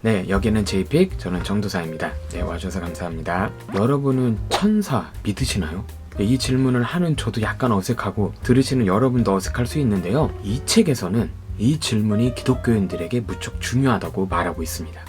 네, 여기는 제이픽, 저는 정도사입니다. 네, 와주셔서 감사합니다. 여러분은 천사 믿으시나요? 이 질문을 하는 저도 약간 어색하고 들으시는 여러분도 어색할 수 있는데요. 이 책에서는 이 질문이 기독교인들에게 무척 중요하다고 말하고 있습니다.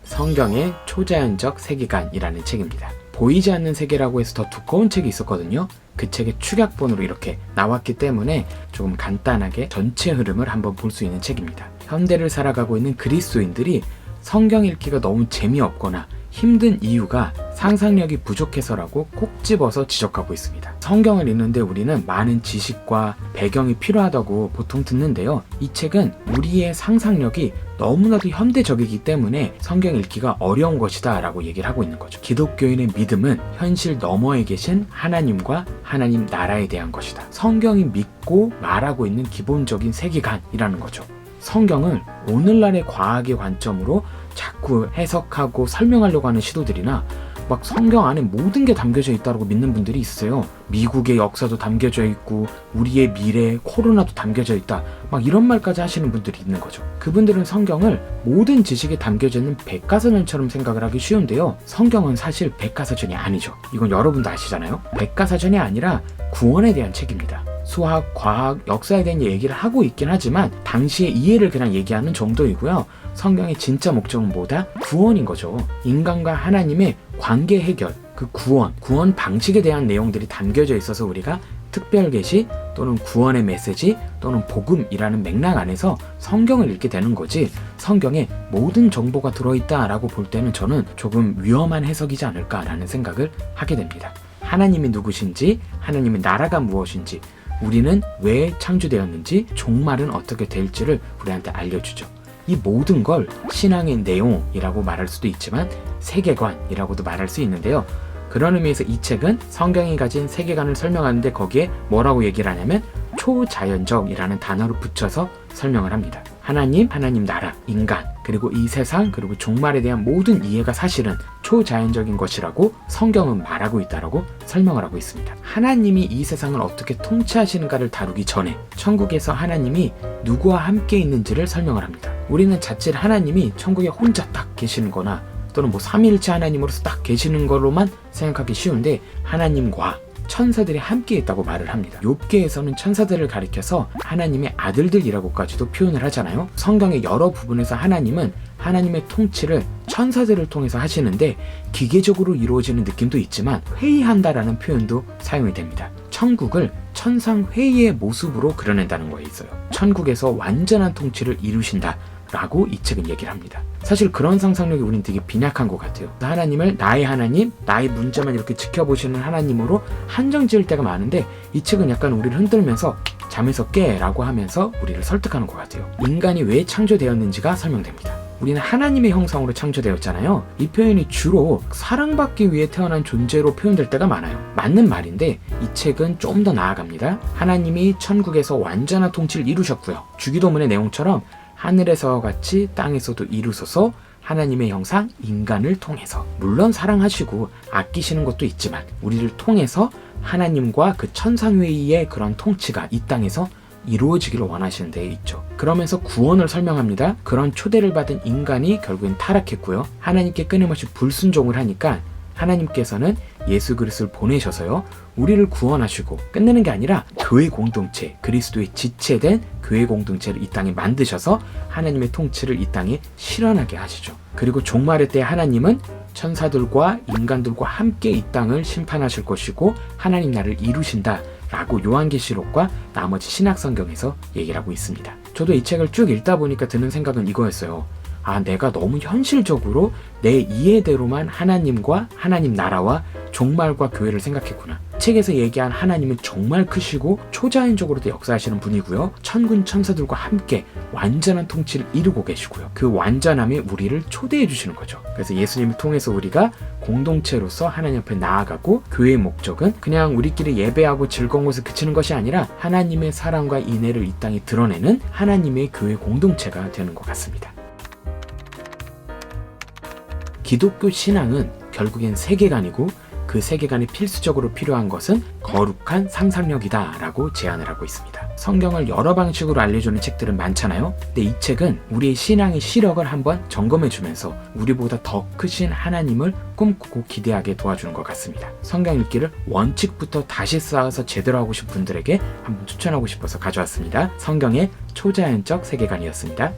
성경의 초자연적 세계관이라는 책입니다. 보이지 않는 세계라고 해서 더 두꺼운 책이 있었거든요. 그 책의 축약본으로 이렇게 나왔기 때문에 조금 간단하게 전체 흐름을 한번 볼 수 있는 책입니다. 현대를 살아가고 있는 그리스도인들이 성경 읽기가 너무 재미없거나 힘든 이유가 상상력이 부족해서라고 콕 집어서 지적하고 있습니다. 성경을 읽는데 우리는 많은 지식과 배경이 필요하다고 보통 듣는데요. 이 책은 우리의 상상력이 너무나도 현대적이기 때문에 성경 읽기가 어려운 것이다 라고 얘기를 하고 있는 거죠. 기독교인의 믿음은 현실 너머에 계신 하나님과 하나님 나라에 대한 것이다. 성경이 믿고 말하고 있는 기본적인 세계관이라는 거죠. 성경을 오늘날의 과학의 관점으로 자꾸 해석하고 설명하려고 하는 시도들이나 막 성경 안에 모든 게 담겨져 있다고 믿는 분들이 있어요. 미국의 역사도 담겨져 있고 우리의 미래, 코로나도 담겨져 있다, 막 이런 말까지 하시는 분들이 있는 거죠. 그분들은 성경을 모든 지식이 담겨져 있는 백과사전처럼 생각을 하기 쉬운데요. 성경은 사실 백과사전이 아니죠. 이건 여러분도 아시잖아요. 백과사전이 아니라 구원에 대한 책입니다. 수학, 과학, 역사에 대한 얘기를 하고 있긴 하지만 당시의 이해를 그냥 얘기하는 정도이고요. 성경의 진짜 목적은 뭐다? 구원인 거죠. 인간과 하나님의 관계 해결, 그 구원 방식에 대한 내용들이 담겨져 있어서 우리가 특별 계시 또는 구원의 메시지 또는 복음이라는 맥락 안에서 성경을 읽게 되는 거지, 성경에 모든 정보가 들어있다라고 볼 때는 저는 조금 위험한 해석이지 않을까라는 생각을 하게 됩니다. 하나님이 누구신지, 하나님의 나라가 무엇인지, 우리는 왜 창조되었는지, 종말은 어떻게 될지를 우리한테 알려주죠. 이 모든 걸 신앙의 내용이라고 말할 수도 있지만 세계관이라고도 말할 수 있는데요. 그런 의미에서 이 책은 성경이 가진 세계관을 설명하는데 거기에 뭐라고 얘기를 하냐면 초자연적이라는 단어를 붙여서 설명을 합니다. 하나님, 하나님 나라, 인간, 그리고 이 세상, 그리고 종말에 대한 모든 이해가 사실은 초자연적인 것이라고 성경은 말하고 있다라고 설명을 하고 있습니다. 하나님이 이 세상을 어떻게 통치하시는가를 다루기 전에 천국에서 하나님이 누구와 함께 있는지를 설명을 합니다. 우리는 자칫 하나님이 천국에 혼자 딱 계시는 거나 또는 삼위일체 하나님으로서 딱 계시는 걸로만 생각하기 쉬운데 하나님과 천사들이 함께 있다고 말을 합니다. 욥기에서는 천사들을 가리켜서 하나님의 아들들이라고까지도 표현을 하잖아요. 성경의 여러 부분에서 하나님은 하나님의 통치를 천사들을 통해서 하시는데 기계적으로 이루어지는 느낌도 있지만 회의한다라는 표현도 사용이 됩니다. 천국을 천상회의의 모습으로 그려낸다는 거에 있어요. 천국에서 완전한 통치를 이루신다 라고 이 책은 얘기를 합니다. 사실 그런 상상력이 우린 되게 빈약한 것 같아요. 하나님을 나의 하나님, 나의 문제만 이렇게 지켜보시는 하나님으로 한정 지을 때가 많은데 이 책은 약간 우리를 흔들면서 잠에서 깨 라고 하면서 우리를 설득하는 것 같아요. 인간이 왜 창조되었는지가 설명됩니다. 우리는 하나님의 형상으로 창조되었잖아요. 이 표현이 주로 사랑받기 위해 태어난 존재로 표현될 때가 많아요. 맞는 말인데 이 책은 좀 더 나아갑니다. 하나님이 천국에서 완전한 통치를 이루셨고요. 주기도문의 내용처럼 하늘에서와 같이 땅에서도 이루소서, 하나님의 형상 인간을 통해서, 물론 사랑하시고 아끼시는 것도 있지만 우리를 통해서 하나님과 그 천상회의의 그런 통치가 이 땅에서 이루어지기를 원하시는 데에 있죠. 그러면서 구원을 설명합니다. 그런 초대를 받은 인간이 결국엔 타락했고요. 하나님께 끊임없이 불순종을 하니까 하나님께서는 예수 그리스도를 보내셔서요, 우리를 구원하시고 끝내는 게 아니라 교회 공동체, 그리스도의 지체된 교회 공동체를 이 땅에 만드셔서 하나님의 통치를 이 땅에 실현하게 하시죠. 그리고 종말의 때 하나님은 천사들과 인간들과 함께 이 땅을 심판하실 것이고 하나님 나라를 이루신다 라고 요한계시록과 나머지 신약성경에서 얘기를 하고 있습니다. 저도 이 책을 쭉 읽다 보니까 드는 생각은 이거였어요. 내가 너무 현실적으로 내 이해대로만 하나님과 하나님 나라와 종말과 교회를 생각했구나. 책에서 얘기한 하나님은 정말 크시고 초자연적으로도 역사하시는 분이고요. 천군 천사들과 함께 완전한 통치를 이루고 계시고요. 그 완전함에 우리를 초대해 주시는 거죠. 그래서 예수님을 통해서 우리가 공동체로서 하나님 앞에 나아가고, 교회의 목적은 그냥 우리끼리 예배하고 즐거운 것을 그치는 것이 아니라 하나님의 사랑과 인애를 이 땅에 드러내는 하나님의 교회 공동체가 되는 것 같습니다. 기독교 신앙은 결국엔 세계관이고 그 세계관이 필수적으로 필요한 것은 거룩한 상상력이다 라고 제안을 하고 있습니다. 성경을 여러 방식으로 알려주는 책들은 많잖아요. 근데 이 책은 우리의 신앙의 시력을 한번 점검해주면서 우리보다 더 크신 하나님을 꿈꾸고 기대하게 도와주는 것 같습니다. 성경 읽기를 원칙부터 다시 쌓아서 제대로 하고 싶은 분들에게 한번 추천하고 싶어서 가져왔습니다. 성경의 초자연적 세계관이었습니다.